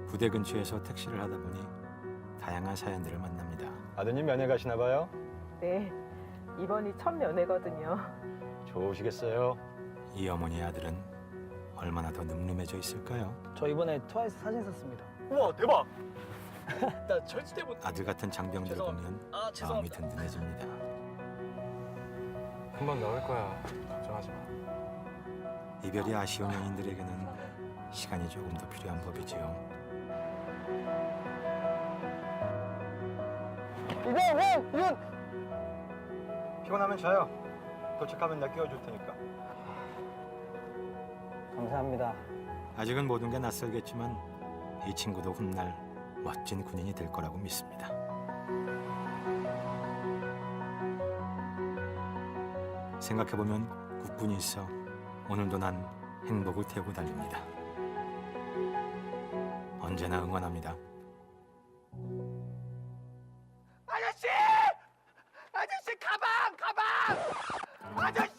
부대 근처에서 택시를 하다 보니 다양한 사연들을 만납니다. 아드님 면회 가시나 봐요? 네, 이번이 첫 면회거든요. 좋으시겠어요? 이 어머니의 아들은 얼마나 더 늠름해져 있을까요? 저 이번에 트와이스 사진 썼습니다. 우와 대박! 나 절대 못. 아들 같은 장병들을 보면 마음이 죄송합니다. 든든해집니다. 금방 나올 거야. 걱정하지 마. 이별이 아쉬운 연인들에게는 시간이 조금 더 필요한 법이지요. 이건 피곤하면 자요. 도착하면 나 깨워줄 테니까. 감사합니다. 아직은 모든 게 낯설겠지만 이 친구도 훗날 멋진 군인이 될 거라고 믿습니다. 생각해보면 국군이 있어 오늘도 난 행복을 태우고 달립니다. 언제나 응원합니다. 아저씨! 아저씨 가방! 아저씨!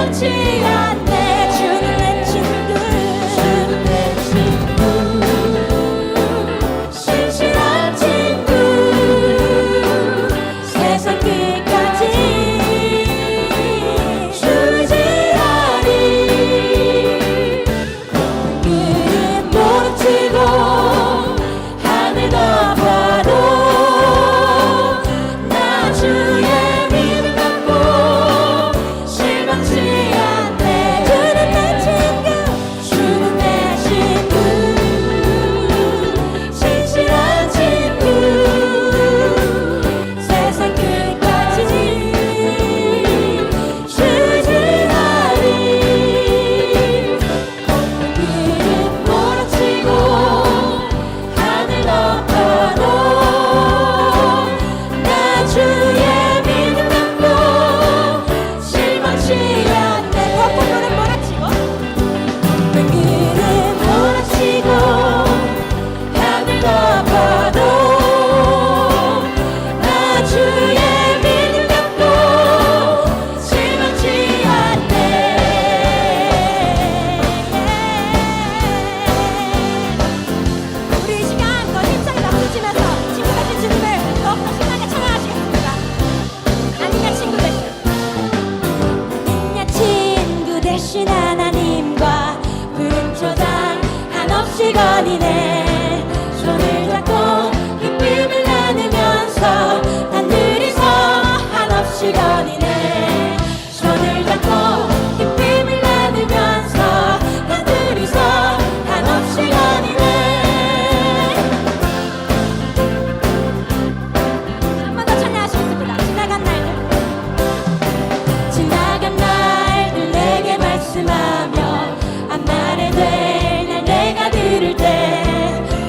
실망치 않네. 주는 내 친구, 주는 내 친구, 신실한 친구, 세상 끝까지 주지하리. 그는 모르치고 하늘 덮어도 나 주의 믿음 갖고 실망치 않네. 주는 내 친구, 주는 내 친구, 신실한 친구, 세상 끝까지 주지하리. 그는 몰아치고 하늘 덮어도 나 주의 믿음 갖고 실망치 않네. 덮어도는 몰아치고 그는 몰아치고 하늘 덮어도 나 주의 믿음 갖고 실망치 않네. 우리 이 시간 더 힘차게 박수치면서 친구 같은 주님을 더욱더 신나게 찬양하시겠습니다. 아니냐 친구 대신, 아니냐 친구 대신 하나님과 푸른 초장 한없이 거니네. 손을 잡고 기쁨을 나누면서 단둘이서 한없이 거니네. 손을 잡고 기쁨을 나누면서 단둘이서 한없이 거니네. 한 번 더 찬양하시겠습니다. 지나간 날들 내게 말씀하며 안 말해도 될 날 내가 들을 때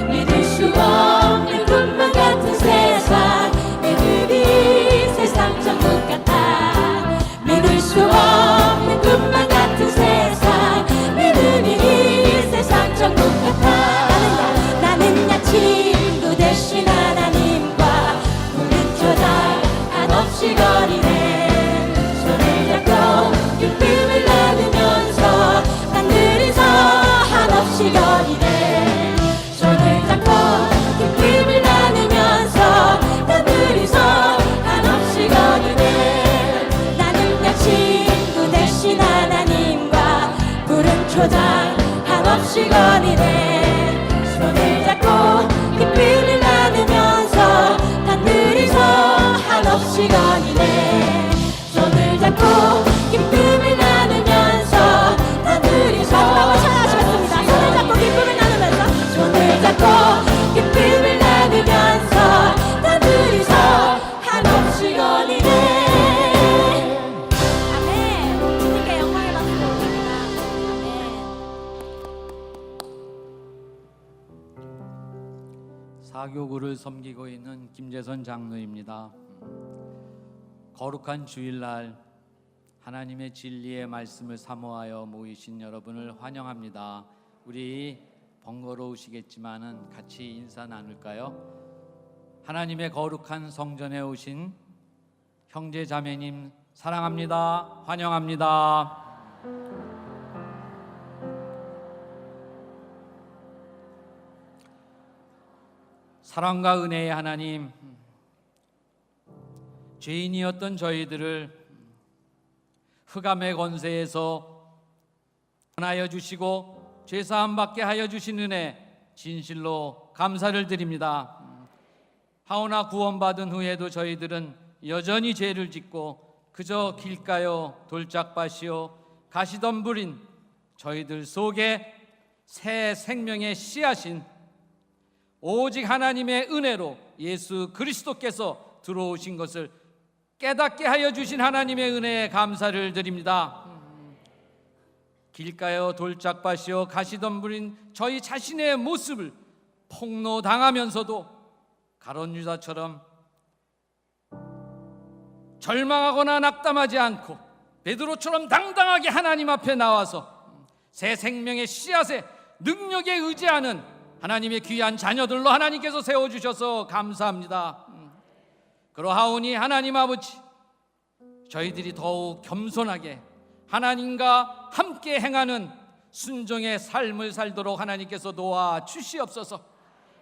믿을 수 없는 꿈만 같은 세상, 내 눈이 세상 천국 같아. 믿을 수 없는 꿈만 같은 세상, 내 눈이 세상 천국 같아. 나는야 친구 대신 하나님과 푸른 초장 한없이 거리네. 손을 잡고 기쁨을 나누면서 단둘이서 한없이 거리네. 손을 잡고 기쁨을 나누면서 단둘이서 한없이 거리네. 나는야 친구 대신 하나님과 푸른 초장 한없이 거리네. 손을 잡고 기쁨을 나누면서 단둘이서 한없이 거리네. 손을 잡고 기쁨을 나누면서 단둘이서 찬양하시겠습니다. 손을 잡고 기쁨을 나누면서, 손을 잡고 기쁨을 나누면서 단둘이서 한없이 거리네. 아멘. 주님께 영광의 박수 올립니다. 아멘. 사교구를 섬기고 있는 김재선 장로입니다. 거룩한 주일날 하나님의 진리의 말씀을 사모하여 모이신 여러분을 환영합니다. 우리 번거로우시겠지만은 같이 인사 나눌까요? 하나님의 거룩한 성전에 오신 형제 자매님 사랑합니다. 환영합니다. 사랑과 은혜의 하나님, 죄인이었던 저희들을 흑암의 권세에서 구원하여 주시고 죄사함 받게 하여 주신 은혜 진실로 감사를 드립니다. 하오나 구원받은 후에도 저희들은 여전히 죄를 짓고 그저 길가요 돌짝밭이요 가시덤불인 저희들 속에 새 생명의 씨앗인 오직 하나님의 은혜로 예수 그리스도께서 들어오신 것을 깨닫게 하여 주신 하나님의 은혜에 감사를 드립니다. 길가요 돌짝밭이요 가시덤불인 저희 자신의 모습을 폭로당하면서도 가룟 유다처럼 절망하거나 낙담하지 않고 베드로처럼 당당하게 하나님 앞에 나와서 새 생명의 씨앗의 능력에 의지하는 하나님의 귀한 자녀들로 하나님께서 세워주셔서 감사합니다. 그러하오니 하나님 아버지, 저희들이 더욱 겸손하게 하나님과 함께 행하는 순종의 삶을 살도록 하나님께서 도와 주시옵소서.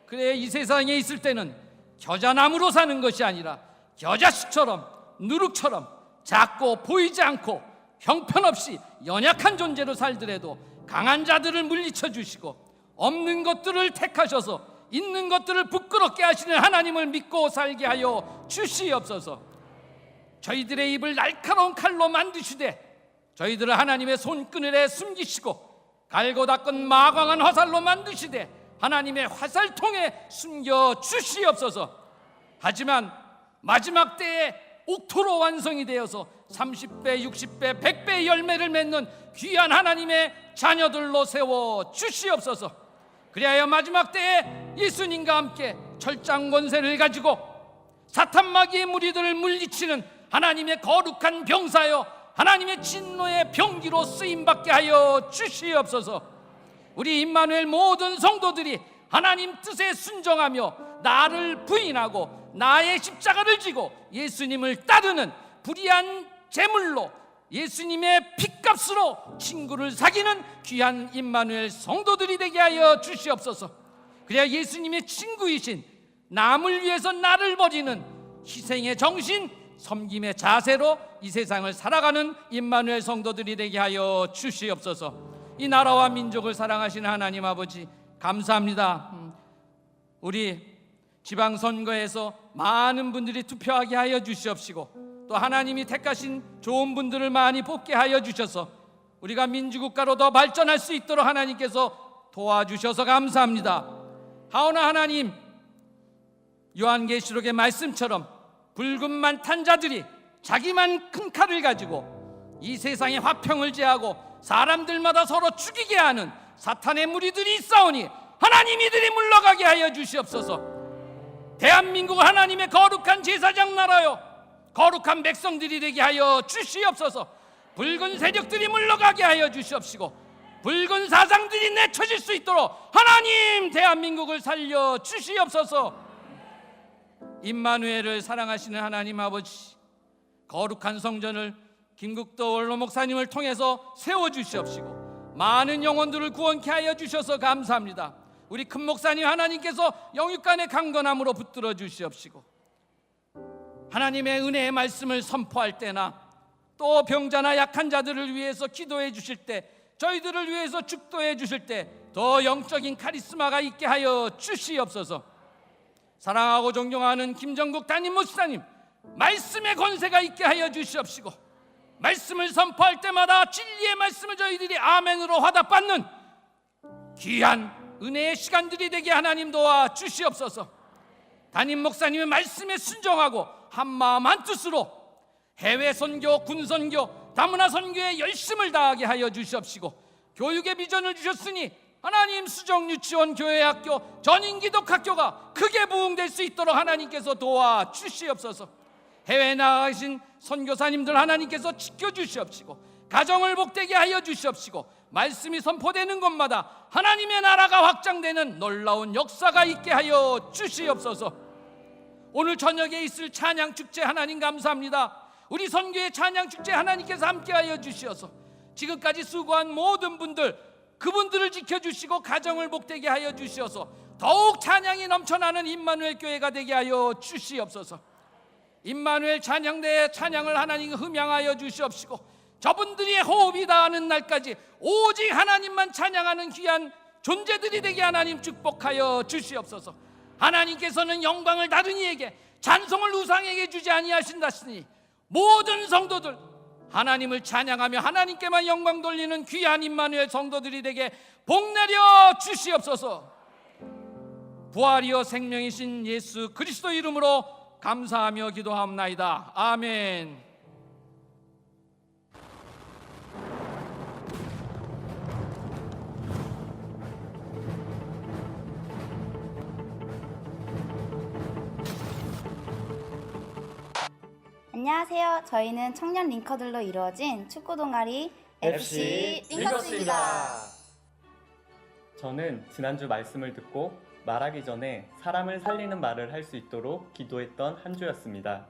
그래 이 세상에 있을 때는 겨자나무로 사는 것이 아니라 겨자씨처럼 누룩처럼 작고 보이지 않고 형편없이 연약한 존재로 살더라도 강한 자들을 물리쳐 주시고 없는 것들을 택하셔서 있는 것들을 부끄럽게 하시는 하나님을 믿고 살게 하여 주시옵소서. 저희들의 입을 날카로운 칼로 만드시되 저희들을 하나님의 손그늘에 숨기시고 갈고 닦은 마광한 화살로 만드시되 하나님의 화살통에 숨겨 주시옵소서. 하지만 마지막 때에 옥토로 완성이 되어서 30배, 60배, 100배의 열매를 맺는 귀한 하나님의 자녀들로 세워 주시옵소서. 그리하여 마지막 때에 예수님과 함께 철장 권세를 가지고 사탄 마귀의 무리들을 물리치는 하나님의 거룩한 병사여 하나님의 진노의 병기로 쓰임받게 하여 주시옵소서. 우리 임마누엘 모든 성도들이 하나님 뜻에 순종하며 나를 부인하고 나의 십자가를 지고 예수님을 따르는 불의한 제물로 예수님의 핏값으로 친구를 사귀는 귀한 임마누엘 성도들이 되게 하여 주시옵소서. 그래야 예수님의 친구이신 남을 위해서 나를 버리는 희생의 정신, 섬김의 자세로 이 세상을 살아가는 임마누엘 성도들이 되게 하여 주시옵소서. 이 나라와 민족을 사랑하시는 하나님 아버지 감사합니다. 우리 지방선거에서 많은 분들이 투표하게 하여 주시옵시고 또 하나님이 택하신 좋은 분들을 많이 뽑게 하여 주셔서 우리가 민주국가로 더 발전할 수 있도록 하나님께서 도와주셔서 감사합니다. 하오나 하나님, 요한계시록의 말씀처럼 붉은만 탄 자들이 자기만 큰 칼을 가지고 이 세상의 화평을 제하고 사람들마다 서로 죽이게 하는 사탄의 무리들이 있사오니 하나님 이들이 물러가게 하여 주시옵소서. 대한민국은 하나님의 거룩한 제사장 나라요 거룩한 백성들이 되게 하여 주시옵소서. 붉은 세력들이 물러가게 하여 주시옵시고 붉은 사상들이 내쳐질 수 있도록 하나님 대한민국을 살려 주시옵소서. 임마누엘을 사랑하시는 하나님 아버지, 거룩한 성전을 김국도 원로 목사님을 통해서 세워주시옵시고 많은 영혼들을 구원케 하여 주셔서 감사합니다. 우리 큰 목사님 하나님께서 영육간의 강건함으로 붙들어 주시옵시고 하나님의 은혜의 말씀을 선포할 때나 또 병자나 약한 자들을 위해서 기도해 주실 때, 저희들을 위해서 축도해 주실 때 더 영적인 카리스마가 있게 하여 주시옵소서. 사랑하고 존경하는 김정국 담임 목사님, 말씀의 권세가 있게 하여 주시옵시고 말씀을 선포할 때마다 진리의 말씀을 저희들이 아멘으로 화답받는 귀한 은혜의 시간들이 되게 하나님 도와 주시옵소서. 담임 목사님의 말씀에 순종하고 한마음 한뜻으로 해외 선교, 군 선교, 다문화 선교에 열심을 다하게 하여 주시옵시고 교육의 비전을 주셨으니 하나님 수정 유치원 교회 학교 전인기독학교가 크게 부흥될 수 있도록 하나님께서 도와 주시옵소서. 해외에 나가신 선교사님들 하나님께서 지켜주시옵시고 가정을 복되게 하여 주시옵시고 말씀이 선포되는 곳마다 하나님의 나라가 확장되는 놀라운 역사가 있게 하여 주시옵소서. 오늘 저녁에 있을 찬양축제 하나님 감사합니다. 우리 선교의 찬양축제 하나님께서 함께하여 주시어서 지금까지 수고한 모든 분들, 그분들을 지켜주시고 가정을 복되게 하여 주시어서 더욱 찬양이 넘쳐나는 임마누엘 교회가 되게 하여 주시옵소서. 임마누엘 찬양대의 찬양을 하나님 흠양하여 주시옵시고 저분들의 호흡이 닿는 날까지 오직 하나님만 찬양하는 귀한 존재들이 되게 하나님 축복하여 주시옵소서. 하나님께서는 영광을 다른 이에게 찬송을 우상에게 주지 아니하신다시니 모든 성도들 하나님을 찬양하며 하나님께만 영광 돌리는 귀한 임마누엘 성도들이 되게 복내려 주시옵소서. 부활이요 생명이신 예수 그리스도 이름으로 감사하며 기도하옵나이다. 아멘. 안녕하세요. 저희는 청년 링커들로 이루어진 축구 동아리 FC 링커스입니다. 저는 지난주 말씀을 듣고 말하기 전에 사람을 살리는 말을 할 수 있도록 기도했던 한 주였습니다.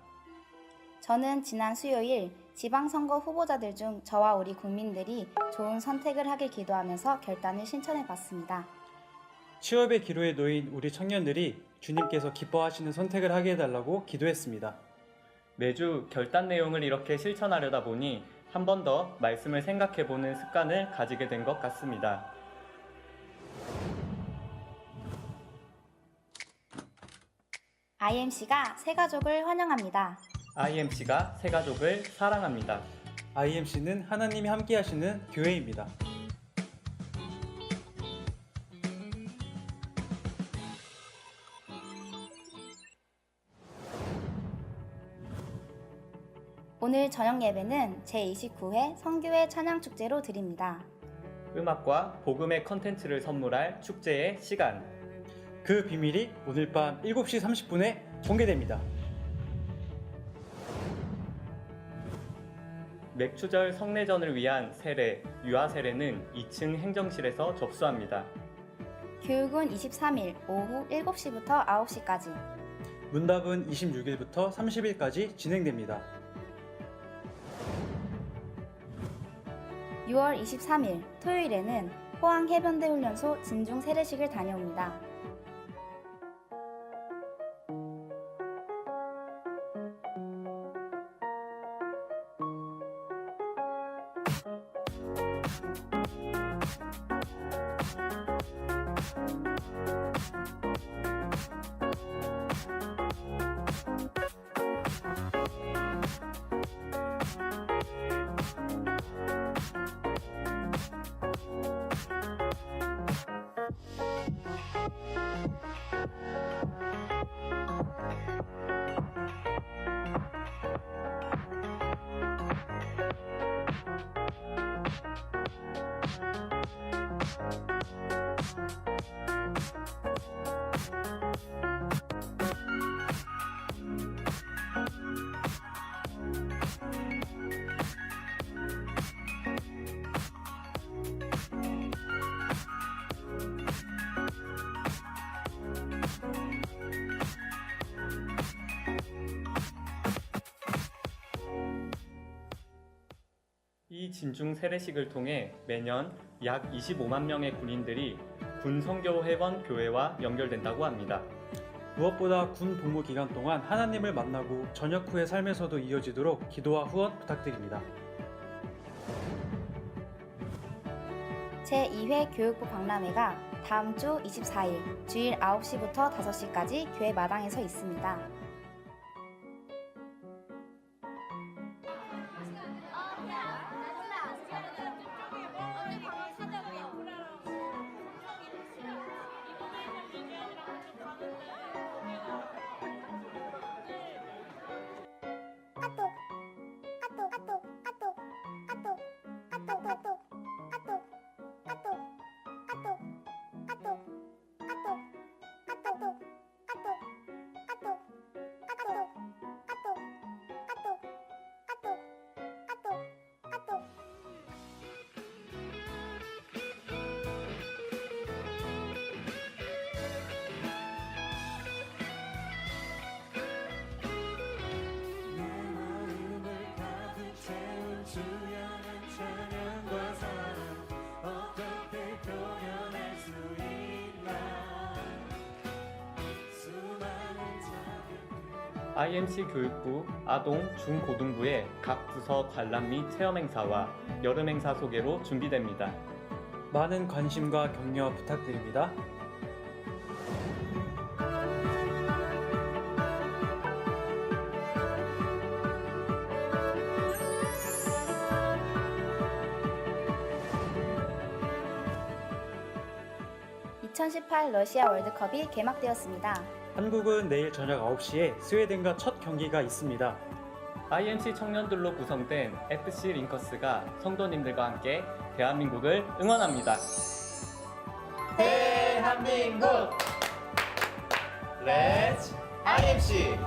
저는 지난 수요일 지방선거 후보자들 중 저와 우리 국민들이 좋은 선택을 하길 기도하면서 결단을 신청해 봤습니다. 취업의 기로에 놓인 우리 청년들이 주님께서 기뻐하시는 선택을 하게 해달라고 기도했습니다. 매주 결단 내용을 이렇게 실천하려다 보니 한 번 더 말씀을 생각해보는 습관을 가지게 된 것 같습니다. IMC가 새가족을 환영합니다. IMC가 새가족을 사랑합니다. IMC는 하나님이 함께 하시는 교회입니다. 오늘 저녁 예배는 제29회 성교회 찬양축제로 드립니다. 음악과 복음의 컨텐츠를 선물할 축제의 시간. 그 비밀이 오늘 밤 7시 30분에 공개됩니다. 맥추절 성례전을 위한 세례, 유아 세례는 2층 행정실에서 접수합니다. 교육은 23일 오후 7시부터 9시까지. 문답은 26일부터 30일까지 진행됩니다. 6월 23일 토요일에는 포항해변대 훈련소 진중 세례식을 다녀옵니다. 이 진중 세례식을 통해 매년 약 25만 명의 군인들이 군 선교 회원 교회와 연결된다고 합니다. 무엇보다 군 복무 기간 동안 하나님을 만나고 전역 후의 삶에서도 이어지도록 기도와 후원 부탁드립니다. 제2회 교육부 박람회가 다음 주 24일 주일 9시부터 5시까지 교회 마당에서 있습니다. IMC 교육부 아동 중고등부의 각 부서 관람 및 체험 행사와 여름 행사 소개로 준비됩니다. 많은 관심과 격려 부탁드립니다. (2018) 러시아 월드컵이 개막되었습니다. 한국은 내일 저녁 9시에 스웨덴과 첫 경기가 있습니다. IMC 청년들로 구성된 FC 링커스가 성도님들과 함께 대한민국을 응원합니다. 대한민국 Let's IMC.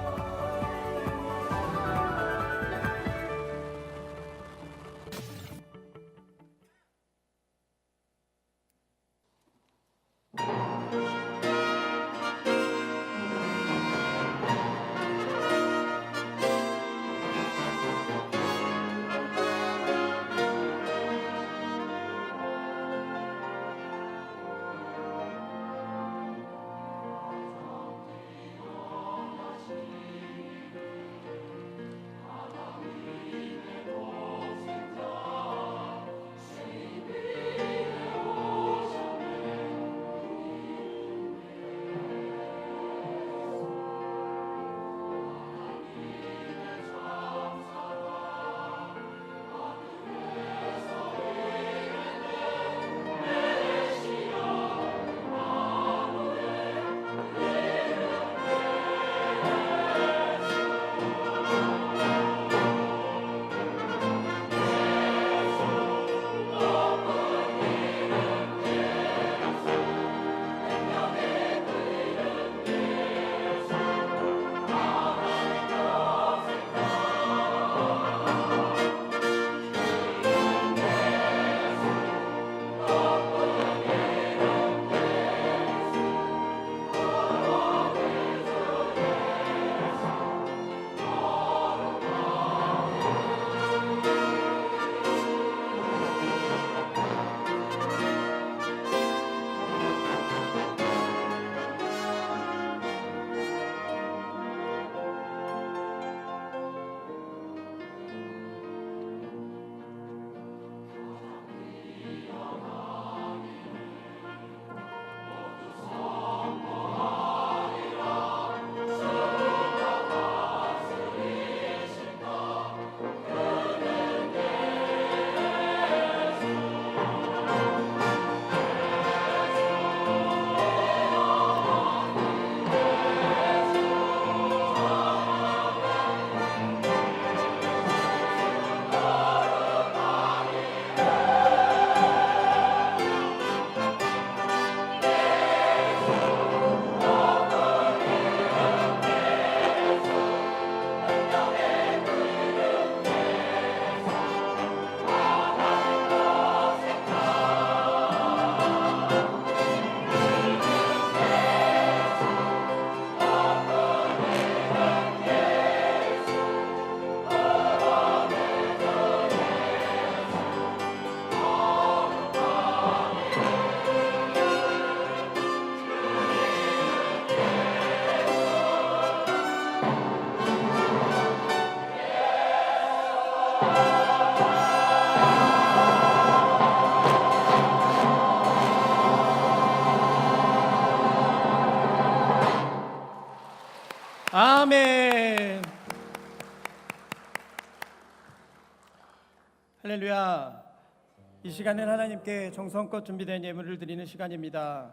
이 시간은 하나님께 정성껏 준비된 예물을 드리는 시간입니다.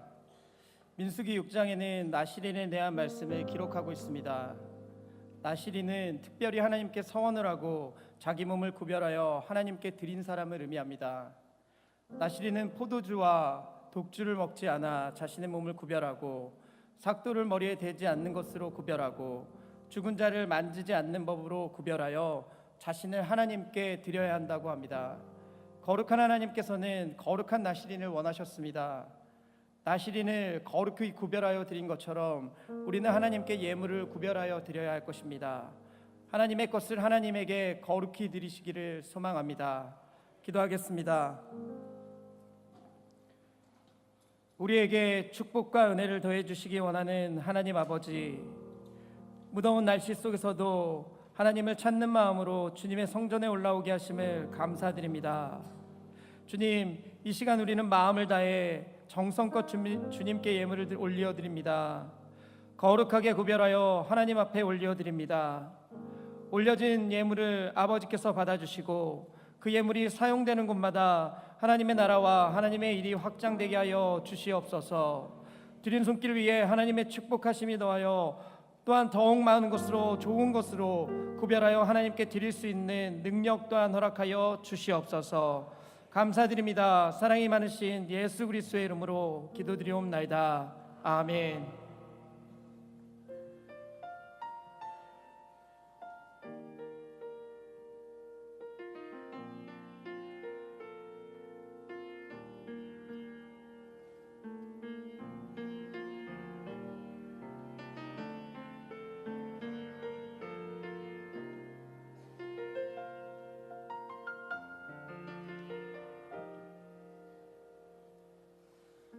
민수기 6장에는 나시린에 대한 말씀을 기록하고 있습니다. 나시린은 특별히 하나님께 서원을 하고 자기 몸을 구별하여 하나님께 드린 사람을 의미합니다. 나시린은 포도주와 독주를 먹지 않아 자신의 몸을 구별하고 삭도를 머리에 대지 않는 것으로 구별하고 죽은 자를 만지지 않는 법으로 구별하여 자신을 하나님께 드려야 한다고 합니다. 거룩한 하나님께서는 거룩한 나시린을 원하셨습니다. 나시린을 거룩히 구별하여 드린 것처럼 우리는 하나님께 예물을 구별하여 드려야 할 것입니다. 하나님의 것을 하나님에게 거룩히 드리시기를 소망합니다. 기도하겠습니다. 우리에게 축복과 은혜를 더해 주시기 원하는 하나님 아버지, 무더운 날씨 속에서도 하나님을 찾는 마음으로 주님의 성전에 올라오게 하심을 감사드립니다. 주님, 이 시간 우리는 마음을 다해 정성껏 주님께 예물을 올려드립니다. 거룩하게 구별하여 하나님 앞에 올려드립니다. 올려진 예물을 아버지께서 받아주시고 그 예물이 사용되는 곳마다 하나님의 나라와 하나님의 일이 확장되게 하여 주시옵소서. 드린 손길 위에 하나님의 축복하심이 더하여 또한 더욱 많은 것으로 좋은 것으로 구별하여 하나님께 드릴 수 있는 능력 또한 허락하여 주시옵소서. 감사드립니다. 사랑이 많으신 예수 그리스도의 이름으로 기도드리옵나이다. 아멘.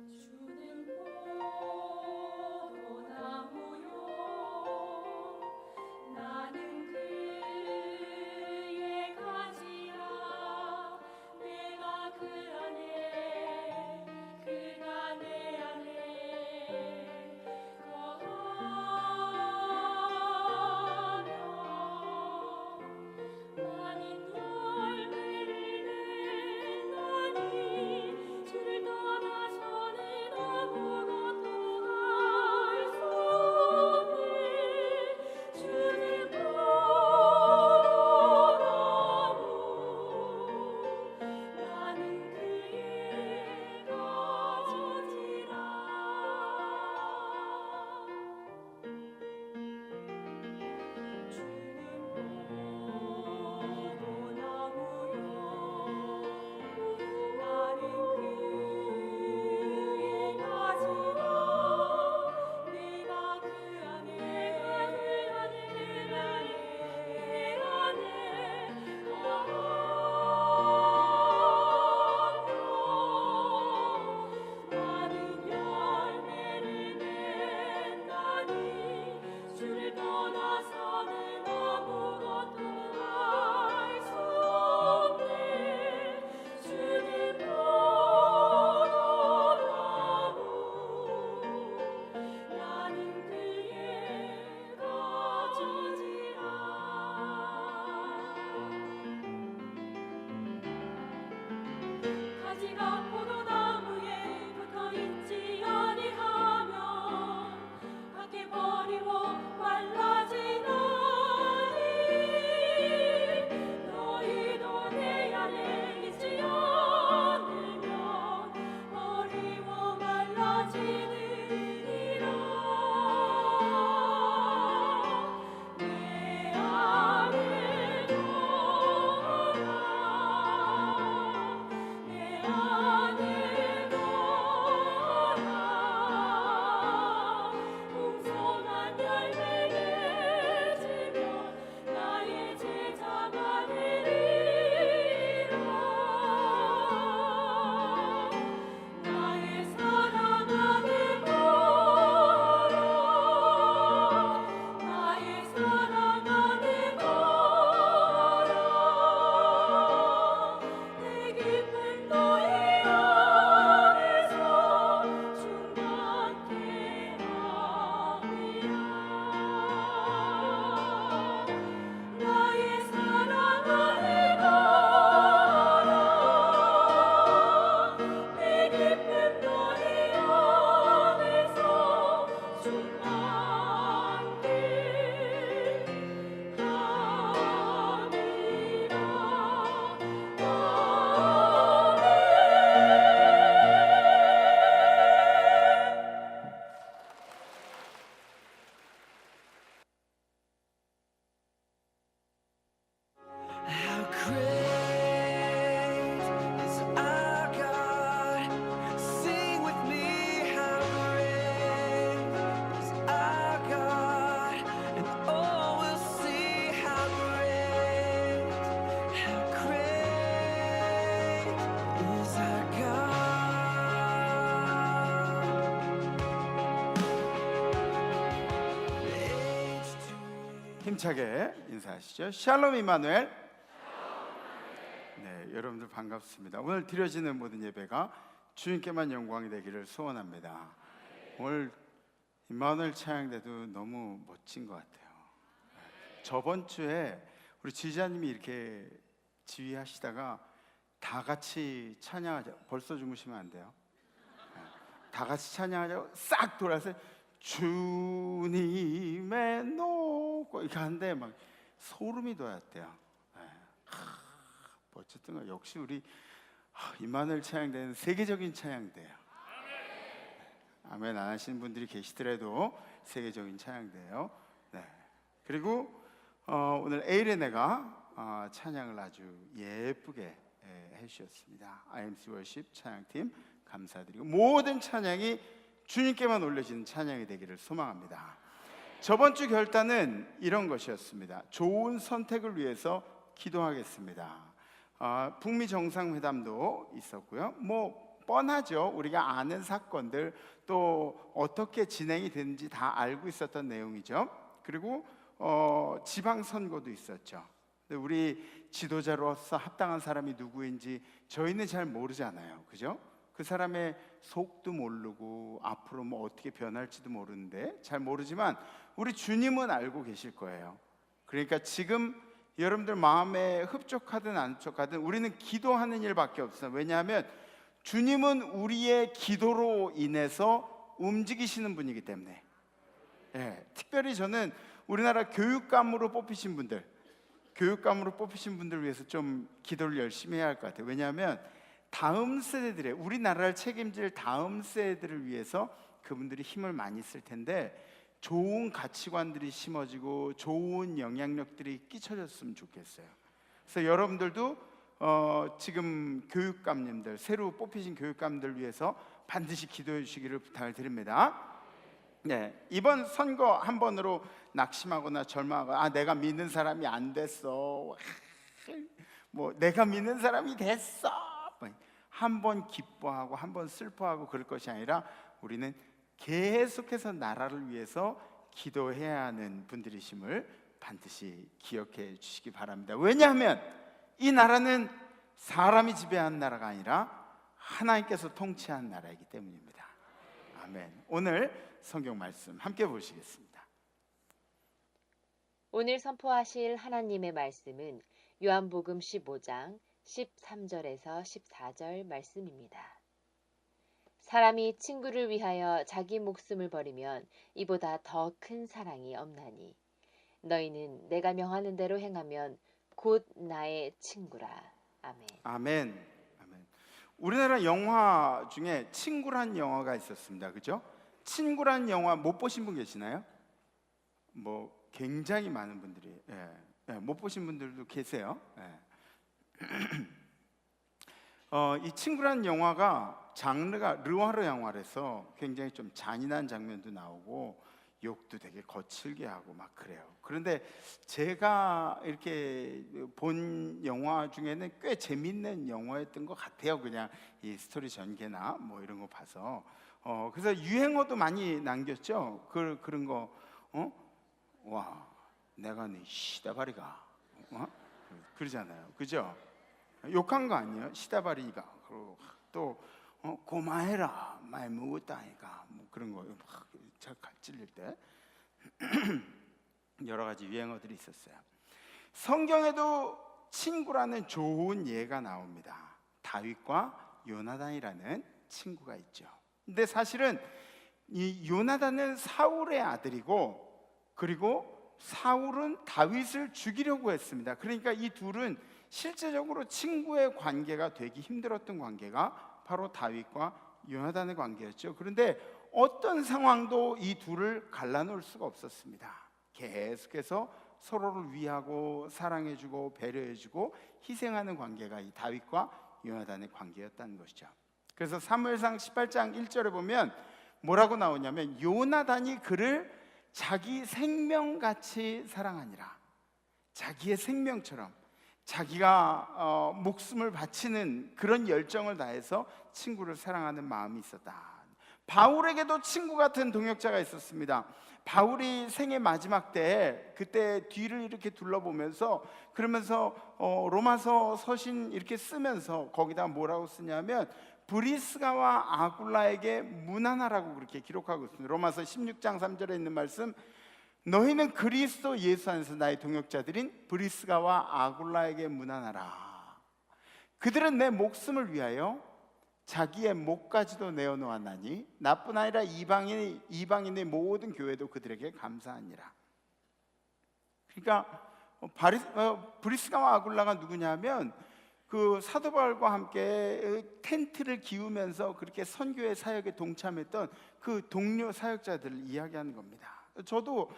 주는 힘차게 인사하시죠. 샬롬 이마누엘. 네, 여러분들 반갑습니다. 오늘 드려지는 모든 예배가 주님께만 영광이 되기를 소원합니다. 오늘 이마누엘 찬양대도 너무 멋진 것 같아요. 저번 주에 우리 지휘자님이 이렇게 지휘하시다가 다 같이 찬양하자. 벌써 주무시면 안 돼요. 다 같이 찬양하자고 싹 돌아서 주님의 높고 이렇게 하는데 막 소름이 돋았대요. 어쨌든 역시 우리 임마누엘 찬양대는 세계적인 찬양대예요. 아멘 안 하시는 분들이 계시더라도 세계적인 찬양대예요. 네. 그리고 오늘 에이레네가 찬양을 아주 예쁘게 해주셨습니다. IMC 월십 찬양팀 감사드리고 모든 찬양이 주님께만 올려지는 찬양이 되기를 소망합니다. 저번 주 결단은 이런 것이었습니다. 좋은 선택을 위해서 기도하겠습니다. 북미 정상회담도 있었고요. 뭐 뻔하죠. 우리가 아는 사건들 또 어떻게 진행이 되는지 다 알고 있었던 내용이죠. 그리고 지방선거도 있었죠. 우리 지도자로서 합당한 사람이 누구인지 저희는 잘 모르잖아요. 그죠? 그 사람의 속도 모르고 앞으로 뭐 어떻게 변할지도 모르는데 잘 모르지만 우리 주님은 알고 계실 거예요. 그러니까 지금 여러분들 마음에 흡족하든 안 흡족하든 우리는 기도하는 일밖에 없어요. 왜냐하면 주님은 우리의 기도로 인해서 움직이시는 분이기 때문에. 특별히 저는 우리나라 교육감으로 뽑히신 분들 위해서 좀 기도를 열심히 해야 할 것 같아요. 왜냐하면 다음 세대들의 우리나라를 책임질 다음 세대들을 위해서 그분들이 힘을 많이 쓸 텐데 좋은 가치관들이 심어지고 좋은 영향력들이 끼쳐졌으면 좋겠어요. 그래서 여러분들도 지금 교육감님들 새로 뽑히신 교육감들 위해서 반드시 기도해 주시기를 부탁을 드립니다. 네, 이번 선거 한 번으로 낙심하거나 절망하거나 내가 믿는 사람이 안 됐어, 뭐 내가 믿는 사람이 됐어, 한 번 기뻐하고 한 번 슬퍼하고 그럴 것이 아니라 우리는 계속해서 나라를 위해서 기도해야 하는 분들이심을 반드시 기억해 주시기 바랍니다. 왜냐하면 이 나라는 사람이 지배한 나라가 아니라 하나님께서 통치한 나라이기 때문입니다. 아멘. 오늘 성경 말씀 함께 보시겠습니다. 오늘 선포하실 하나님의 말씀은 요한복음 15장 13절에서 14절 말씀입니다. 사람이 친구를 위하여 자기 목숨을 버리면 이보다 더 큰 사랑이 없나니 너희는 내가 명하는 대로 행하면 곧 나의 친구라. 아멘. 아멘. 아멘. 우리나라 영화 중에 친구란 영화가 있었습니다. 그죠? 친구란 영화 못 보신 분 계시나요? 뭐 굉장히 많은 분들이 못 보신 분들도 계세요. 이 친구란 영화가 장르가 르와르 영화라서 굉장히 좀 잔인한 장면도 나오고 욕도 되게 거칠게 하고 막 그래요. 그런데 제가 이렇게 본 영화 중에는 꽤 재밌는 영화였던 것 같아요. 그냥 이 스토리 전개나 뭐 이런 거 봐서 그래서 유행어도 많이 남겼죠. 그런 거 와 내가 네 시다바리가 그러잖아요. 그죠? 욕한 거 아니에요? 시다바리가. 그리고 또 고마해라 많이 먹었다니까 뭐 그런 거 막 찔릴 때 여러 가지 유행어들이 있었어요. 성경에도 친구라는 좋은 예가 나옵니다. 다윗과 요나단이라는 친구가 있죠. 근데 사실은 이 요나단은 사울의 아들이고 그리고 사울은 다윗을 죽이려고 했습니다. 그러니까 이 둘은 실제적으로 친구의 관계가 되기 힘들었던 관계가 바로 다윗과 요나단의 관계였죠. 그런데 어떤 상황도 이 둘을 갈라놓을 수가 없었습니다. 계속해서 서로를 위하고 사랑해주고 배려해주고 희생하는 관계가 이 다윗과 요나단의 관계였다는 것이죠. 그래서 사무엘상 18장 1절에 보면 뭐라고 나오냐면 요나단이 그를 자기 생명같이 사랑하니라. 자기의 생명처럼 자기가 목숨을 바치는 그런 열정을 다해서 친구를 사랑하는 마음이 있었다. 바울에게도 친구 같은 동역자가 있었습니다. 바울이 생애 마지막 때 그때 뒤를 이렇게 둘러보면서 그러면서 로마서 서신 이렇게 쓰면서 거기다 뭐라고 쓰냐면 브리스가와 아굴라에게 문안하라고 그렇게 기록하고 있습니다. 로마서 16장 3절에 있는 말씀, 너희는 그리스도 예수 안에서 나의 동역자들인 브리스가와 아굴라에게 문안하라. 그들은 내 목숨을 위하여 자기의 목까지도 내어놓았나니 나뿐 아니라 이방인의 모든 교회도 그들에게 감사하니라. 그러니까 브리스가와 아굴라가 누구냐면 그 사도 바울과 함께 텐트를 기우면서 그렇게 선교의 사역에 동참했던 그 동료 사역자들을 이야기하는 겁니다. 저도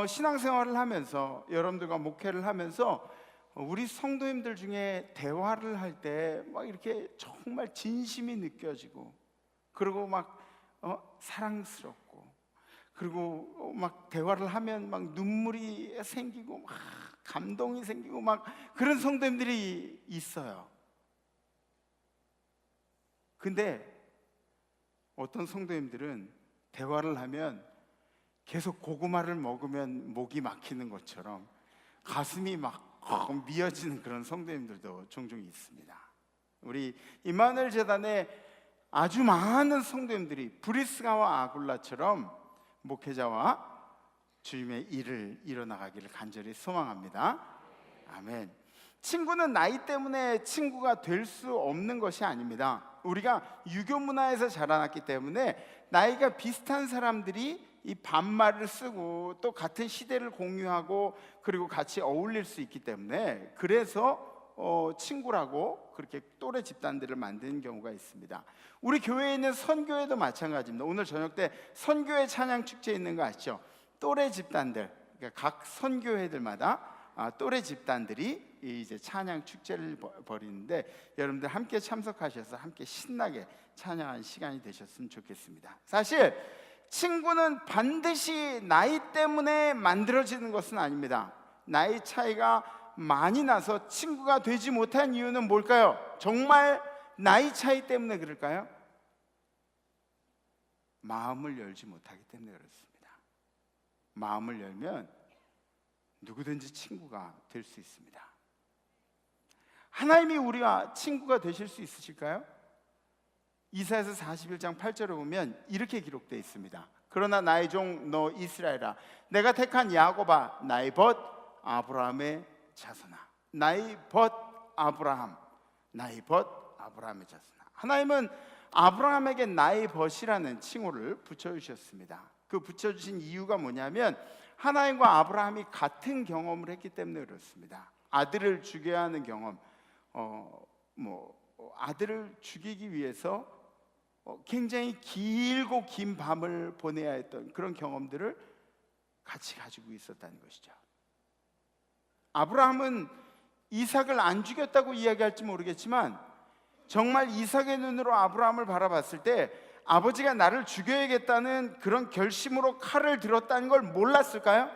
신앙생활을 하면서 여러분들과 목회를 하면서 우리 성도님들 중에 대화를 할 때 막 이렇게 정말 진심이 느껴지고 그리고 막 사랑스럽고 그리고 막 대화를 하면 막 눈물이 생기고 막 감동이 생기고 막 그런 성도님들이 있어요. 근데 어떤 성도님들은 대화를 하면 계속 고구마를 먹으면 목이 막히는 것처럼 가슴이 막 미어지는 그런 성도님들도 종종 있습니다. 우리 임마누엘 재단에 아주 많은 성도님들이 브리스가와 아굴라처럼 목회자와 주님의 일을 이뤄나가기를 간절히 소망합니다. 아멘. 친구는 나이 때문에 친구가 될 수 없는 것이 아닙니다. 우리가 유교 문화에서 자라났기 때문에 나이가 비슷한 사람들이 이 반말을 쓰고 또 같은 시대를 공유하고 그리고 같이 어울릴 수 있기 때문에 그래서 친구라고 그렇게 또래 집단들을 만드는 경우가 있습니다. 우리 교회에 있는 선교회도 마찬가지입니다. 오늘 저녁 때 선교회 찬양 축제 있는 거 아시죠? 또래 집단들, 그러니까 각 선교회들마다 또래 집단들이 이제 찬양 축제를 벌이는데 여러분들 함께 참석하셔서 함께 신나게 찬양하는 시간이 되셨으면 좋겠습니다. 사실 친구는 반드시 나이 때문에 만들어지는 것은 아닙니다. 나이 차이가 많이 나서 친구가 되지 못한 이유는 뭘까요? 정말 나이 차이 때문에 그럴까요? 마음을 열지 못하기 때문에 그렇습니다. 마음을 열면 누구든지 친구가 될 수 있습니다. 하나님이 우리와 친구가 되실 수 있으실까요? 이사야서 41장 8절에 보면 이렇게 기록되어 있습니다. 그러나 나의 종 너 이스라엘아, 내가 택한 야곱아, 나의 벗 아브라함의 자손아. 나의 벗 아브라함, 나의 벗 아브라함의 자손아. 하나님은 아브라함에게 나의 벗이라는 칭호를 붙여주셨습니다. 그 붙여주신 이유가 뭐냐면 하나님과 아브라함이 같은 경험을 했기 때문에 그렇습니다. 아들을 죽여야 하는 경험, 아들을 죽이기 위해서 굉장히 길고 긴 밤을 보내야 했던 그런 경험들을 같이 가지고 있었다는 것이죠. 아브라함은 이삭을 안 죽였다고 이야기할지 모르겠지만 정말 이삭의 눈으로 아브라함을 바라봤을 때 아버지가 나를 죽여야겠다는 그런 결심으로 칼을 들었다는 걸 몰랐을까요?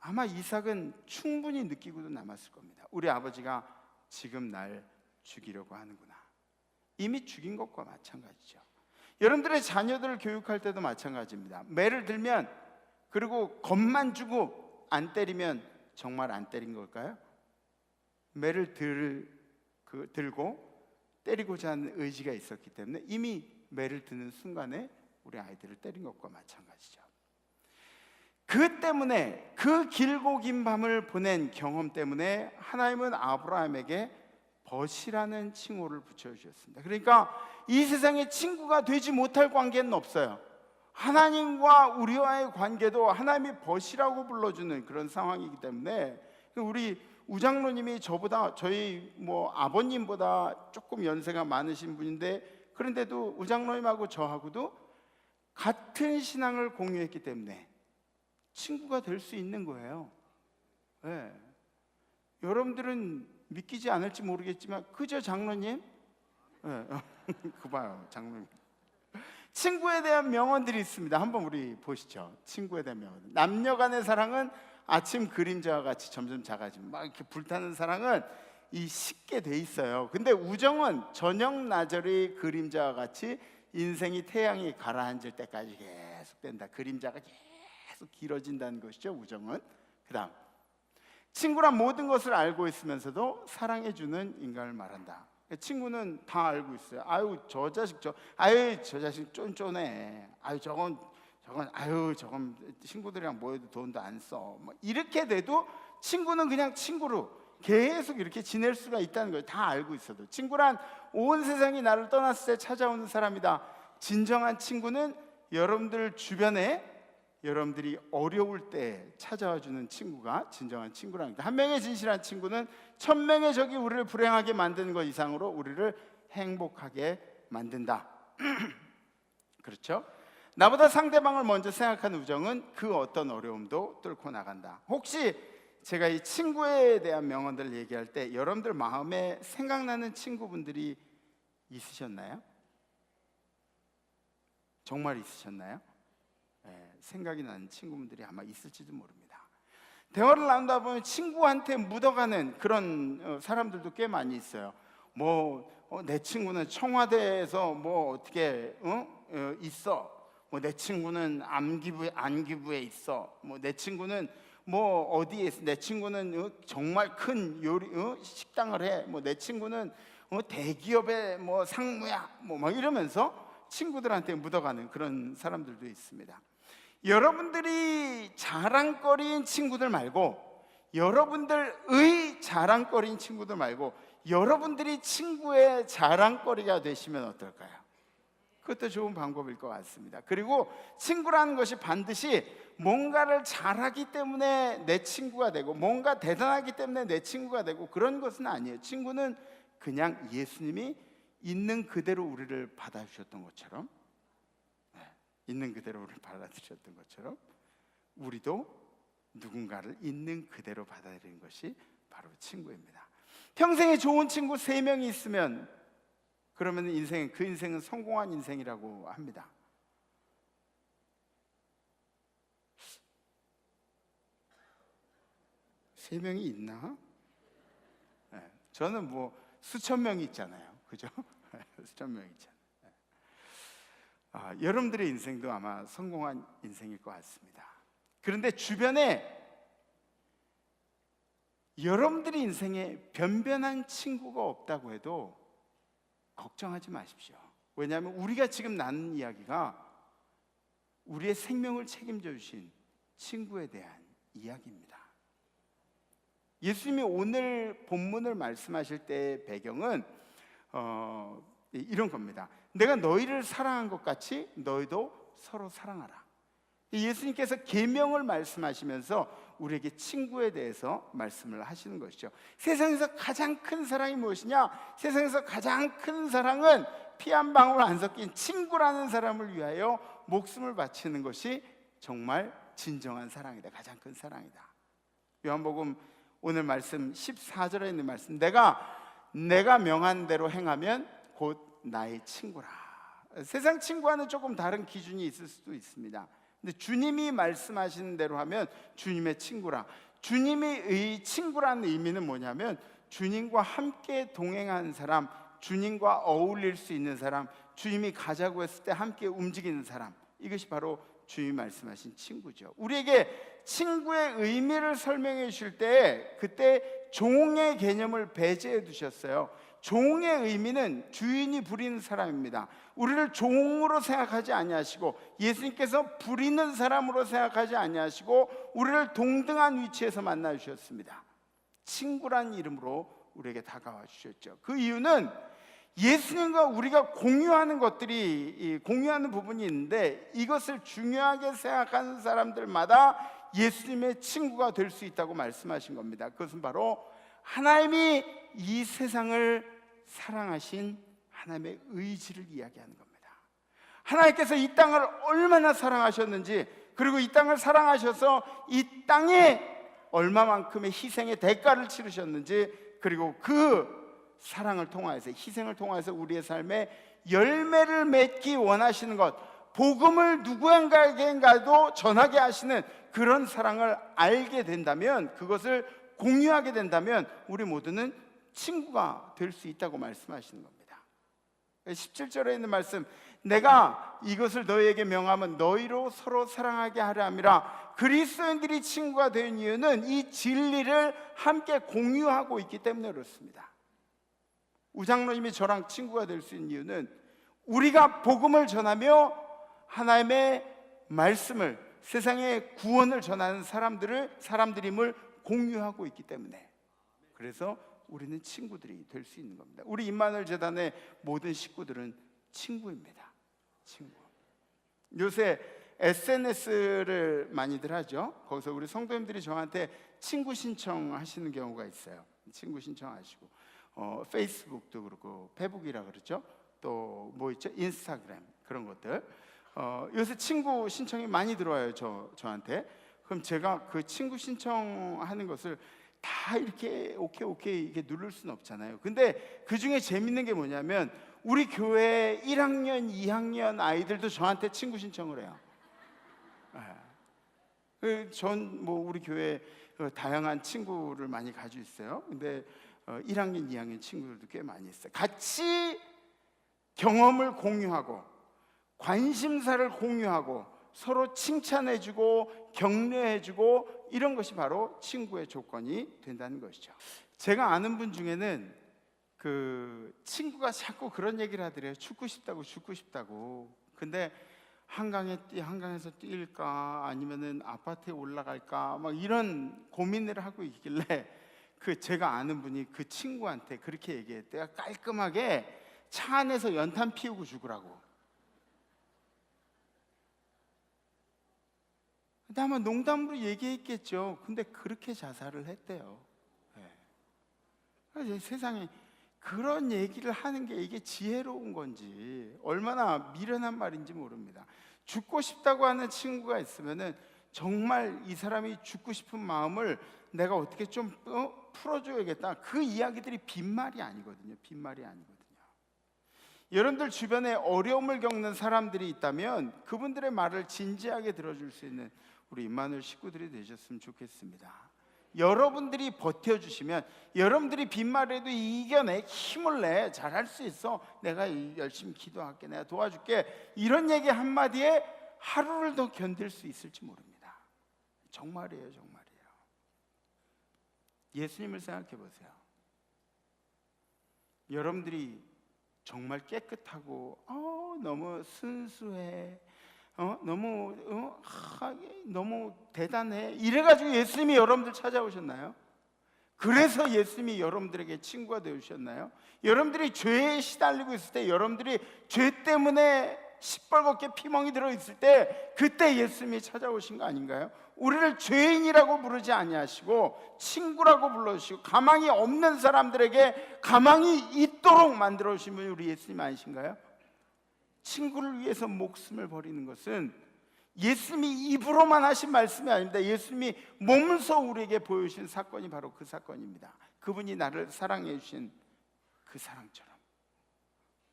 아마 이삭은 충분히 느끼고도 남았을 겁니다. 우리 아버지가 지금 날 죽이려고 하는구나. 이미 죽인 것과 마찬가지죠. 여러분들의 자녀들을 교육할 때도 마찬가지입니다. 매를 들면 그리고 겁만 주고 안 때리면 정말 안 때린 걸까요? 매를 들고 때리고자 하는 의지가 있었기 때문에 이미 매를 드는 순간에 우리 아이들을 때린 것과 마찬가지죠. 그 때문에 그 길고 긴 밤을 보낸 경험 때문에 하나님은 아브라함에게 벗이라는 칭호를 붙여주셨습니다. 그러니까 이 세상에 친구가 되지 못할 관계는 없어요. 하나님과 우리와의 관계도 하나님이 벗이라고 불러주는 그런 상황이기 때문에 우리 우장로님이 저희 아버님보다 조금 연세가 많으신 분인데 그런데도 우장로님하고 저하고도 같은 신앙을 공유했기 때문에 친구가 될 수 있는 거예요. 네. 여러분들은 믿기지 않을지 모르겠지만 그죠 장로님? 네. 그 봐요 장로님. 친구에 대한 명언들이 있습니다. 한번 우리 보시죠. 친구에 대한 명언. 남녀간의 사랑은 아침 그림자와 같이 점점 작아지고 막 이렇게 불타는 사랑은 이 식게 돼 있어요. 근데 우정은 저녁 나절의 그림자와 같이 인생이 태양이 가라앉을 때까지 계속된다. 그림자가 계속 길어진다는 것이죠. 우정은. 그다음, 친구란 모든 것을 알고 있으면서도 사랑해주는 인간을 말한다. 친구는 다 알고 있어요. 아유 저 자식 저 자식 쫀쫀해. 아유 저건 친구들이랑 모여도 돈도 안 써. 뭐 이렇게 돼도 친구는 그냥 친구로 계속 이렇게 지낼 수가 있다는 걸 다 알고 있어도. 친구란 온 세상이 나를 떠났을 때 찾아오는 사람이다. 진정한 친구는 여러분들 주변에 여러분들이 어려울 때 찾아와 주는 친구가 진정한 친구랍니다. 한 명의 진실한 친구는 1000명의 적이 우리를 불행하게 만드는 것 이상으로 우리를 행복하게 만든다. 그렇죠? 나보다 상대방을 먼저 생각하는 우정은 그 어떤 어려움도 뚫고 나간다. 혹시 제가 이 친구에 대한 명언들을 얘기할 때 여러분들 마음에 생각나는 친구분들이 있으셨나요? 정말 있으셨나요? 생각이 나는 친구분들이 아마 있을지도 모릅니다. 대화를 나누다 보면 친구한테 묻어가는 그런 사람들도 꽤 많이 있어요. 내 친구는 청와대에서 어떻게 있어. 내 친구는 안기부에 있어. 내 친구는 어디에 있어. 내 친구는 정말 큰 요리 식당을 해. 내 친구는 대기업의 상무야. 막 이러면서 친구들한테 묻어가는 그런 사람들도 있습니다. 여러분들이 자랑거리인 친구들 말고, 여러분들의 자랑거리인 친구들 말고 여러분들이 친구의 자랑거리가 되시면 어떨까요? 그것도 좋은 방법일 것 같습니다. 그리고 친구라는 것이 반드시 뭔가를 잘하기 때문에 내 친구가 되고 뭔가 대단하기 때문에 내 친구가 되고 그런 것은 아니에요. 친구는 그냥 예수님이 있는 그대로 우리를 받아주셨던 것처럼, 있는 그대로 우리를 받아들였던 것처럼 우리도 누군가를 있는 그대로 받아들이는 것이 바로 친구입니다. 평생에 좋은 친구 3명이 있으면 그러면 그 인생은 성공한 인생이라고 합니다. 세 명이 있나? 저는 수천 명이 있잖아요. 그죠? 수천 명이 있잖아요. 여러분들의 인생도 아마 성공한 인생일 것 같습니다. 그런데 주변에 여러분들의 인생에 변변한 친구가 없다고 해도 걱정하지 마십시오. 왜냐하면 우리가 지금 나눈 이야기가 우리의 생명을 책임져 주신 친구에 대한 이야기입니다. 예수님이 오늘 본문을 말씀하실 때의 배경은 이런 겁니다. 내가 너희를 사랑한 것 같이 너희도 서로 사랑하라. 예수님께서 계명을 말씀하시면서 우리에게 친구에 대해서 말씀을 하시는 것이죠. 세상에서 가장 큰 사랑이 무엇이냐? 세상에서 가장 큰 사랑은 피 한 방울 안 섞인 친구라는 사람을 위하여 목숨을 바치는 것이 정말 진정한 사랑이다. 가장 큰 사랑이다. 요한복음 오늘 말씀 14절에 있는 말씀, 내가 명한 대로 행하면 곧 나의 친구라. 세상 친구와는 조금 다른 기준이 있을 수도 있습니다. 근데 주님이 말씀하시는 대로 하면 주님의 친구라. 주님의 친구라는 의미는 뭐냐면 주님과 함께 동행하는 사람, 주님과 어울릴 수 있는 사람, 주님이 가자고 했을 때 함께 움직이는 사람, 이것이 바로 주님이 말씀하신 친구죠. 우리에게 친구의 의미를 설명해 주실 때 그때 종의 개념을 배제해 두셨어요. 종의 의미는 주인이 부리는 사람입니다. 우리를 종으로 생각하지 아니하시고 예수님께서 부리는 사람으로 생각하지 아니하시고 우리를 동등한 위치에서 만나 주셨습니다. 친구란 이름으로 우리에게 다가와 주셨죠. 그 이유는 예수님과 우리가 공유하는 부분이 있는데 이것을 중요하게 생각하는 사람들마다 예수님의 친구가 될 수 있다고 말씀하신 겁니다. 그것은 바로 하나님이 이 세상을 사랑하신 하나님의 의지를 이야기하는 겁니다. 하나님께서 이 땅을 얼마나 사랑하셨는지, 그리고 이 땅을 사랑하셔서 이 땅에 얼마만큼의 희생의 대가를 치르셨는지, 그리고 그 사랑을 통하여서, 희생을 통하여서 우리의 삶에 열매를 맺기 원하시는 것, 복음을 누구에게인가도 전하게 하시는 그런 사랑을 알게 된다면, 그것을 공유하게 된다면 우리 모두는 친구가 될 수 있다고 말씀하시는 겁니다. 17절에 있는 말씀, 내가 이것을 너희에게 명하면 너희로 서로 사랑하게 하려 함이라. 그리스도인들이 친구가 된 이유는 이 진리를 함께 공유하고 있기 때문에 그렇습니다. 우장로님이 저랑 친구가 될 수 있는 이유는 우리가 복음을 전하며 하나님의 말씀을, 세상의 구원을 전하는 사람들임을 공유하고 있기 때문에, 그래서 우리는 친구들이 될 수 있는 겁니다. 우리 임마누엘 재단의 모든 식구들은 친구입니다. 친구. 요새 SNS를 많이들 하죠. 거기서 우리 성도님들이 저한테 친구 신청하시는 경우가 있어요. 친구 신청하시고 페이스북도 그렇고 페북이라 그러죠. 또 뭐 있죠? 인스타그램, 그런 것들. 요새 친구 신청이 많이 들어와요. 저한테. 그럼 제가 그 친구 신청하는 것을 다 이렇게 오케이 이렇게 누를 수는 없잖아요. 근데 그 중에 재밌는 게 뭐냐면 우리 교회 1학년, 2학년 아이들도 저한테 친구 신청을 해요. 전 뭐 우리 교회 다양한 친구를 많이 가지고 있어요. 근데 1학년, 2학년 친구들도 꽤 많이 있어요. 같이 경험을 공유하고 관심사를 공유하고 서로 칭찬해주고 격려해주고, 이런 것이 바로 친구의 조건이 된다는 것이죠. 제가 아는 분 중에는 그 친구가 자꾸 그런 얘기를 하더래요. 죽고 싶다고. 근데 한강에서 뛸까 아니면은 아파트에 올라갈까 막 이런 고민을 하고 있길래 제가 아는 분이 그 친구한테 그렇게 얘기했대요. 깔끔하게 차 안에서 연탄 피우고 죽으라고. 근데 아마 농담으로 얘기했겠죠. 근데 그렇게 자살을 했대요. 세상에 그런 얘기를 하는 게 이게 지혜로운 건지 얼마나 미련한 말인지 모릅니다. 죽고 싶다고 하는 친구가 있으면은 정말 이 사람이 죽고 싶은 마음을 내가 어떻게 좀 풀어줘야겠다. 그 이야기들이 빈말이 아니거든요. 여러분들 주변에 어려움을 겪는 사람들이 있다면 그분들의 말을 진지하게 들어줄 수 있는 우리 임마누엘 식구들이 되셨으면 좋겠습니다. 여러분들이 버텨주시면, 여러분들이 빈말에도 이겨내, 힘을 내, 잘할 수 있어, 내가 열심히 기도할게, 내가 도와줄게, 이런 얘기 한마디에 하루를 더 견딜 수 있을지 모릅니다. 정말이에요. 예수님을 생각해 보세요. 여러분들이 정말 깨끗하고 너무 순수해, 너무 대단해, 이래가지고 예수님이 여러분들 찾아오셨나요? 그래서 예수님이 여러분들에게 친구가 되어주셨나요? 여러분들이 죄에 시달리고 있을 때, 여러분들이 죄 때문에 시뻘겋게 피멍이 들어있을 때, 그때 예수님이 찾아오신 거 아닌가요? 우리를 죄인이라고 부르지 아니하시고 친구라고 불러주시고, 가망이 없는 사람들에게 가망이 있도록 만들어주신 분이 우리 예수님 아니신가요? 친구를 위해서 목숨을 버리는 것은 예수님이 입으로만 하신 말씀이 아닙니다. 예수님이 몸소 우리에게 보여주신 사건이 바로 그 사건입니다. 그분이 나를 사랑해 주신 그 사랑처럼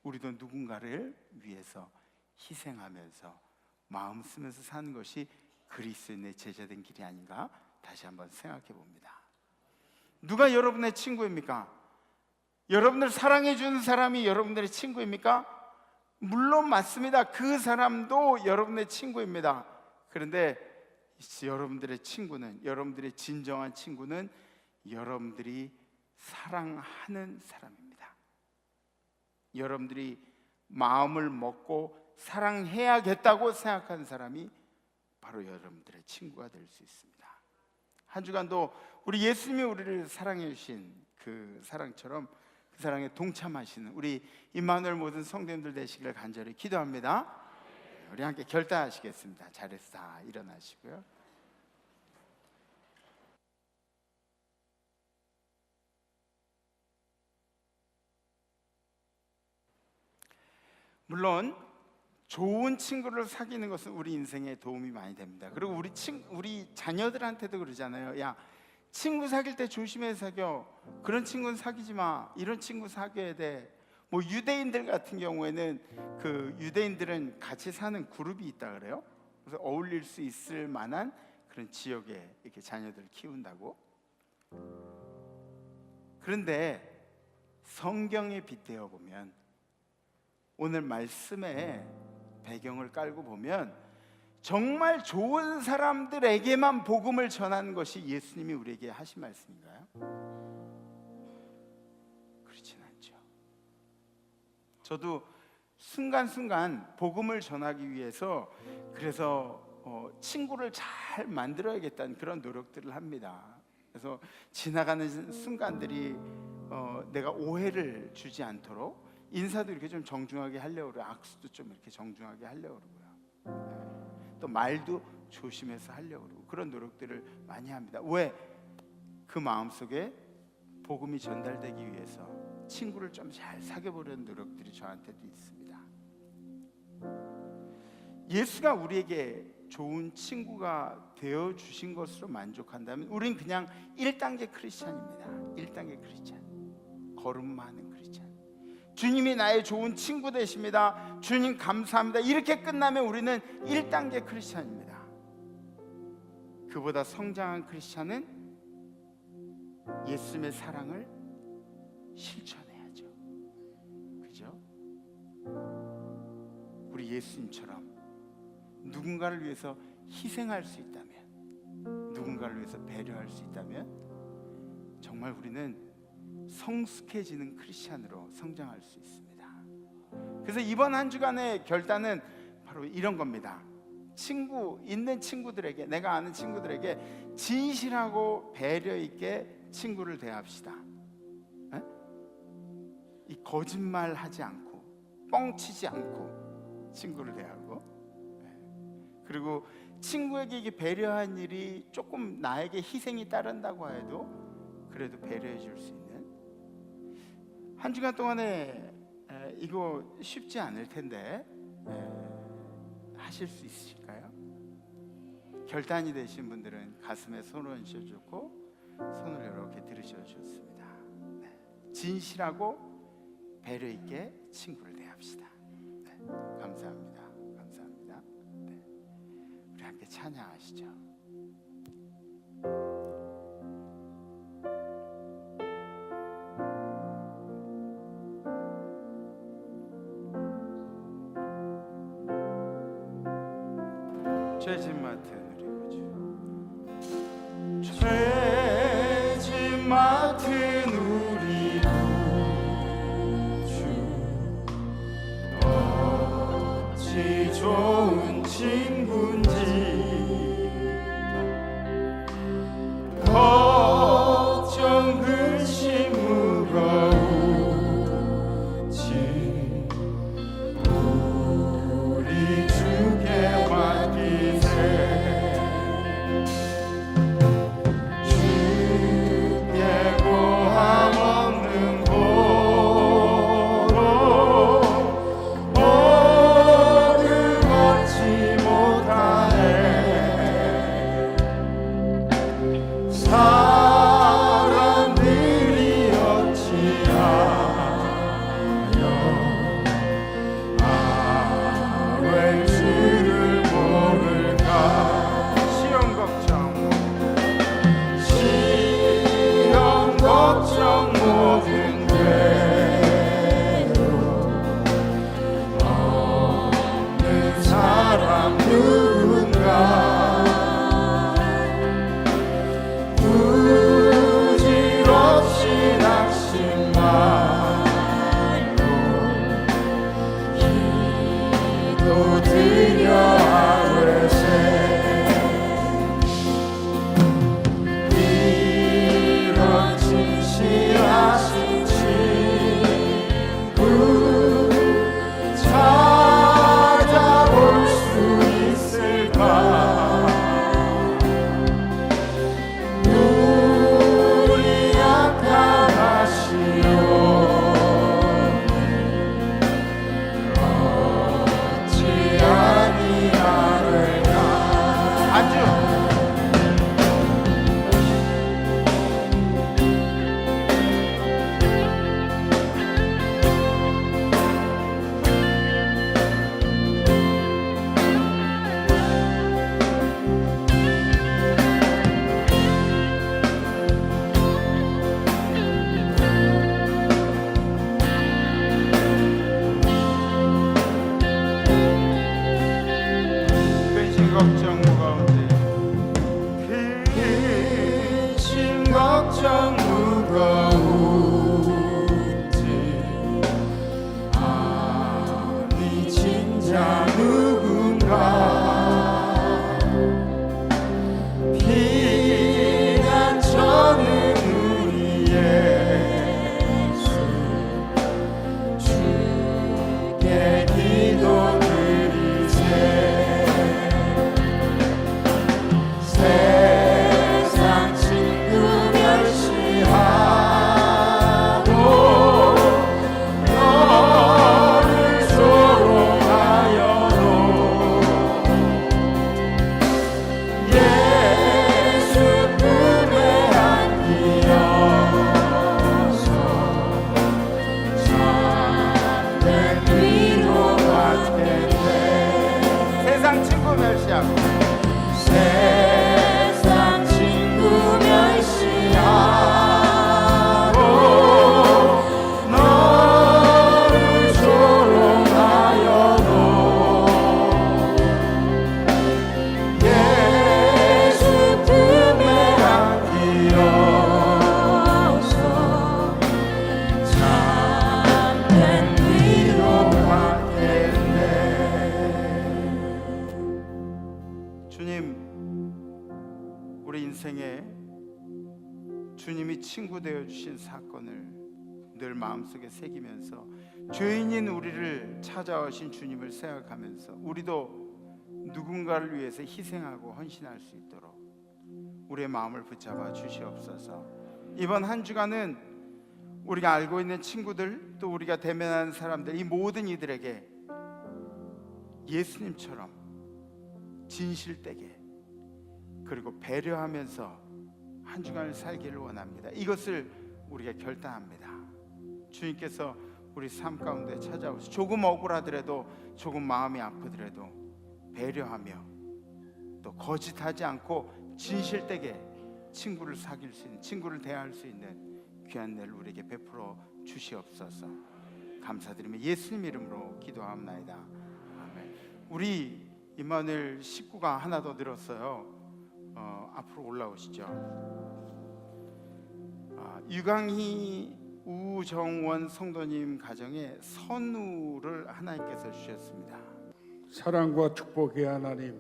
우리도 누군가를 위해서 희생하면서 마음 쓰면서 사는 것이 그리스도인의 제자된 길이 아닌가 다시 한번 생각해 봅니다. 누가 여러분의 친구입니까? 여러분들 사랑해 주는 사람이 여러분들의 친구입니까? 물론 맞습니다. 그 사람도 여러분의 친구입니다. 그런데 여러분들의 친구는, 여러분들의 진정한 친구는 여러분들이 사랑하는 사람입니다. 여러분들이 마음을 먹고 사랑해야겠다고 생각하는 사람이 바로 여러분들의 친구가 될 수 있습니다. 한 주간도 우리 예수님이 우리를 사랑해 주신 그 사랑처럼 그 사랑에 동참하시는 우리 임마누엘 모든 성도님들 되시기를 간절히 기도합니다. 우리 함께 결단하시겠습니다. 잘했어. 일어나시고요. 물론 좋은 친구를 사귀는 것은 우리 인생에 도움이 많이 됩니다. 그리고 우리 자녀들한테도 그러잖아요. 야, 친구 사귈 때 조심해서 사겨. 그런 친구는 사귀지 마. 이런 친구 사귀어야 돼. 뭐 유대인들 같은 경우에는 그 유대인들은 같이 사는 그룹이 있다 그래요. 그래서 어울릴 수 있을 만한 그런 지역에 이렇게 자녀들을 키운다고. 그런데 성경에 빗대어 보면 오늘 말씀의 배경을 깔고 보면 정말 좋은 사람들에게만 복음을 전하는 것이 예수님이 우리에게 하신 말씀인가요? 그렇진 않죠. 저도 순간순간 복음을 전하기 위해서 그래서 친구를 잘 만들어야겠다는 그런 노력들을 합니다. 그래서 지나가는 순간들이 내가 오해를 주지 않도록 인사도 이렇게 좀 정중하게 하려고 그러고 악수도 좀 이렇게 정중하게 하려고 그러고요. 또 말도 조심해서 하려고 그러고 그런 노력들을 많이 합니다. 왜? 그 마음속에 복음이 전달되기 위해서 친구를 좀 잘 사귀어보려는 노력들이 저한테도 있습니다. 예수가 우리에게 좋은 친구가 되어주신 것으로 만족한다면 우린 그냥 1단계 크리스찬입니다. 1단계 크리스찬, 걸음마하는 크리스찬. 주님이 나의 좋은 친구 되십니다. 주님 감사합니다. 이렇게 끝나면 우리는 1단계 크리스찬입니다. 그보다 성장한 크리스찬은 예수님의 사랑을 실천해야죠. 그죠? 우리 예수님처럼 누군가를 위해서 희생할 수 있다면, 누군가를 위해서 배려할 수 있다면 정말 우리는 성숙해지는 크리스찬으로 성장할 수 있습니다. 그래서 이번 한 주간의 결단은 바로 이런 겁니다. 있는 친구들에게, 내가 아는 친구들에게 진실하고 배려 있게 친구를 대합시다. 이 거짓말하지 않고 뻥치지 않고 친구를 대하고, 그리고 친구에게 이게 배려한 일이 조금 나에게 희생이 따른다고 해도 그래도 배려해 줄 수 있는 한 주간 동안에 이거 쉽지 않을 텐데 하실 수 있으실까요? 결단이 되신 분들은 가슴에 손을 얹어주고 손을 이렇게 들으셔 주셨습니다. 진실하고 배려 있게 친구를 대합시다. 감사합니다. 감사합니다. 우리 함께 찬양하시죠. 죄짐 맡은 우리 구주, 죄짐 맡은 우리 구주, 어찌 좋은 친구인지, 걱정 근심 무거운지 우리 주께 맡기세. 주께 고함 없는 고로 복을 얻지 못하네. 사람들이 어찌하여 아뢰 주를 모를까. 시험 걱정 모든 괴로움 없는 사람 누군가. 부질없이 낙심 말고 기도드려 아뢰세. 이런 진실하신 친구 찾아볼 수 있을까. 우리 약하시오니 어찌 아니하리까. 누군가 피난처는 우리 예수 주께 기도드리세 세상 친구 멸시하고 너를 조롱하여도 예수 품에 안기어서 참된 위로가 되네. 세상 친구 멸시하고 세상 친구 멸시하고 너를 조롱하여도 예수 품에 안기어서 참된 위로가 되네. 주님, 우리 인생에 주님이 친구 되어 주신 사건을 늘 마음속에 새기면서 죄인인 우리를 찾아오신 주님을 생각하면서 우리도 누군가를 위해서 희생하고 헌신할 수 있도록 우리의 마음을 붙잡아 주시옵소서. 이번 한 주간은 우리가 알고 있는 친구들, 또 우리가 대면하는 사람들, 이 모든 이들에게 예수님처럼 진실되게 그리고 배려하면서 한 주간을 살기를 원합니다. 이것을 우리가 결단합니다. 주님께서 우리 삶 가운데 찾아오셔서 조금 억울하더라도, 조금 마음이 아프더라도 배려하며 또 거짓하지 않고 진실되게 친구를 사귈 수 있는, 친구를 대할 수 있는 귀한 날 우리에게 베풀어 주시옵소서. 감사드리며 예수님 이름으로 기도합나이다. 아멘. 우리 임마누엘 식구가 하나 더 늘었어요. 앞으로 올라오시죠. 유강희 우정원 성도님 가정에 선우를 하나님께서 주셨습니다. 사랑과 축복의 하나님,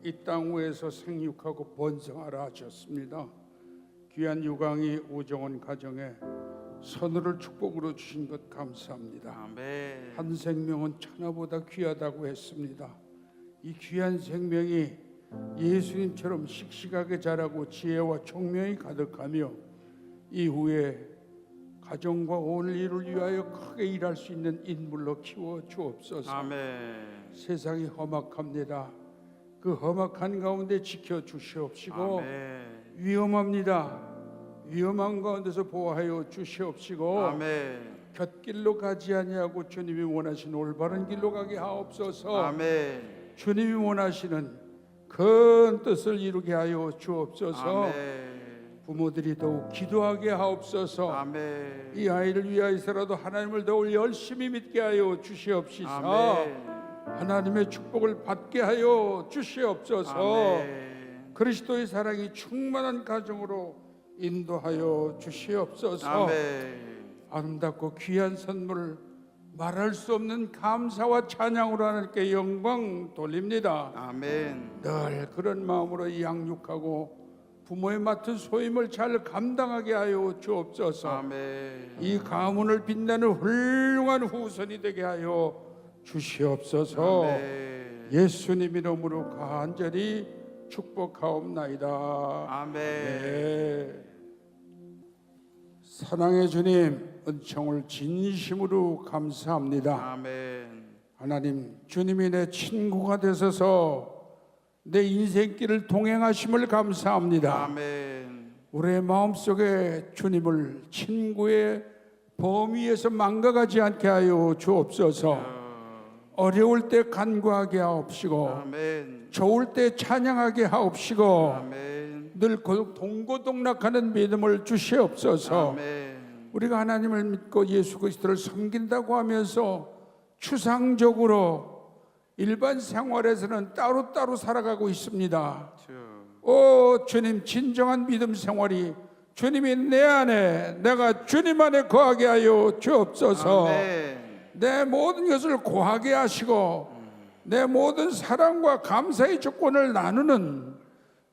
이 땅 위에서 생육하고 번성하라 하셨습니다. 귀한 유강희 우정원 가정에 선우를 축복으로 주신 것 감사합니다. 아멘. 한 생명은 천하보다 귀하다고 했습니다. 이 귀한 생명이 예수님처럼 씩씩하게 자라고 지혜와 총명이 가득하며 이후에 가정과 온 일을 위하여 크게 일할 수 있는 인물로 키워 주옵소서. 아멘. 세상이 험악합니다. 그 험악한 가운데 지켜 주시옵시고, 아멘. 위험합니다. 위험한 가운데서 보호하여 주시옵시고, 아멘. 곁길로 가지 아니하고 주님이 원하시는 올바른 길로 가게 하옵소서. 아멘. 주님이 원하시는 큰 뜻을 이루게 하여 주옵소서. 아멘. 부모들이 더욱 기도하게 하옵소서. 아멘. 이 아이를 위하여서라도 하나님을 더욱 열심히 믿게 하여 주시옵시서. 아멘. 하나님의 축복을 받게 하여 주시옵소서. 아멘. 그리스도의 사랑이 충만한 가정으로 인도하여 주시옵소서. 아멘. 아름답고 귀한 선물을 말할 수 없는 감사와 찬양으로 하나님께 영광 돌립니다. 아멘. 늘 그런 마음으로 양육하고 부모의 맡은 소임을 잘 감당하게 하여 주옵소서. 아멘. 이 가문을 빛내는 훌륭한 후손이 되게 하여 주시옵소서. 아멘. 예수님 이름으로 간절히 축복하옵나이다. 아멘. 네. 사랑의 주님, 은총을 진심으로 감사합니다. 아멘. 하나님, 주님이 내 친구가 되셔서 내 인생길을 동행하심을 감사합니다. 아멘. 우리의 마음속에 주님을 친구의 범위에서 망각하지 않게 하여 주옵소서. 어려울 때 간구하게 하옵시고, 아멘. 좋을 때 찬양하게 하옵시고, 아멘. 늘 동고동락하는 믿음을 주시옵소서. 아멘. 우리가 하나님을 믿고 예수 그리스도를 섬긴다고 하면서 추상적으로 일반 생활에서는 따로따로 살아가고 있습니다. 오 주님, 진정한 믿음 생활이 주님이 내 안에, 내가 주님 안에 거하게 하여 주옵소서. 아멘. 내 모든 것을 고하게 하시고 내 모든 사랑과 감사의 조건을 나누는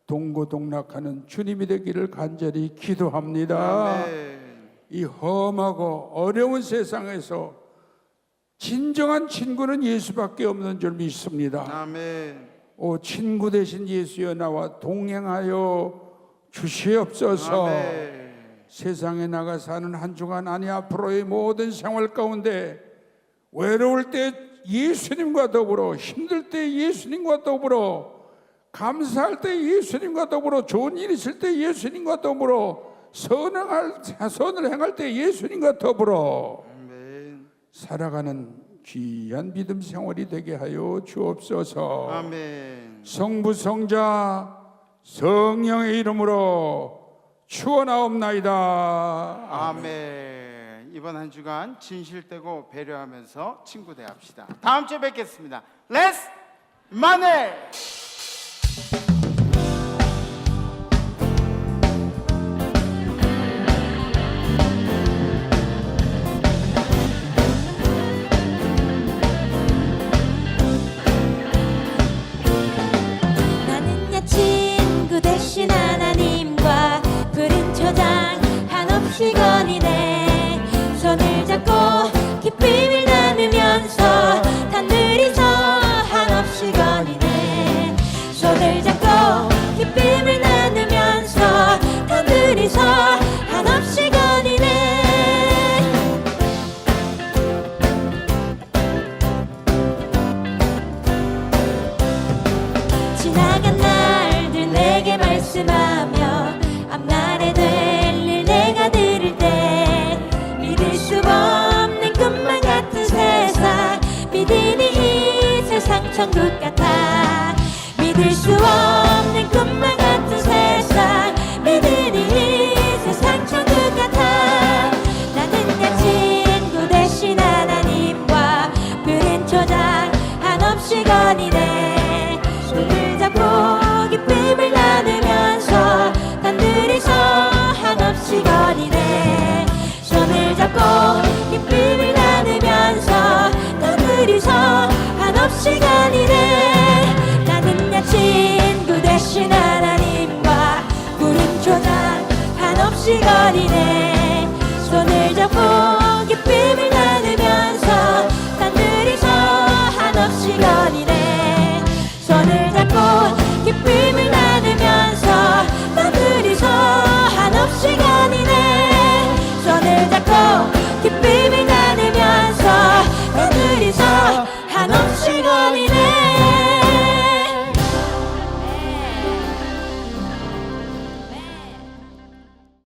동고동락하는 주님이 되기를 간절히 기도합니다. 이 험하고 어려운 세상에서 진정한 친구는 예수밖에 없는 줄 믿습니다. 오 친구 되신 예수여 나와 동행하여 주시옵소서. 세상에 나가 사는 한 주간 아니 앞으로의 모든 생활 가운데 외로울 때 예수님과 더불어, 힘들 때 예수님과 더불어, 감사할 때 예수님과 더불어, 좋은 일 있을 때 예수님과 더불어, 선을 행할 때 예수님과 더불어 살아가는 귀한 믿음 생활이 되게 하여 주옵소서. 성부 성자 성령의 이름으로 축원하옵나이다. 아멘. 이번 한 주간 진실되고 배려하면서 친구 대합시다. 다음 주에 뵙겠습니다. 렛츠 마넬. 나는야 친구 대신 하나님과 푸른 초장 한없이 거니네. 손을 잡고 기쁨을 나누면서 단둘이서 한없이 거니네. 손을 잡고 기쁨을 나누면서 단둘이서 한없이 거니네. 지나간 날들 내게 말씀하며 앞날에 될 일 내가 들을 때 믿을 수 없는 꿈만 같은 세상 믿으니 이 세상 천국 같아. 믿을 수 없는 꿈만 같은 세상 믿으니 이 세상 천국 같아. 나는야 친구 대신 하나님과 푸른 초장 한없이 거니네. 손을 잡고 기쁨을 나누면서 단둘이서 한없이 거니네. 손을 잡고 기쁨을 나누면서 단둘이서 한없이 거니네. 나는야 친구 대신 하나님과 푸른 초장 한없이 거니네.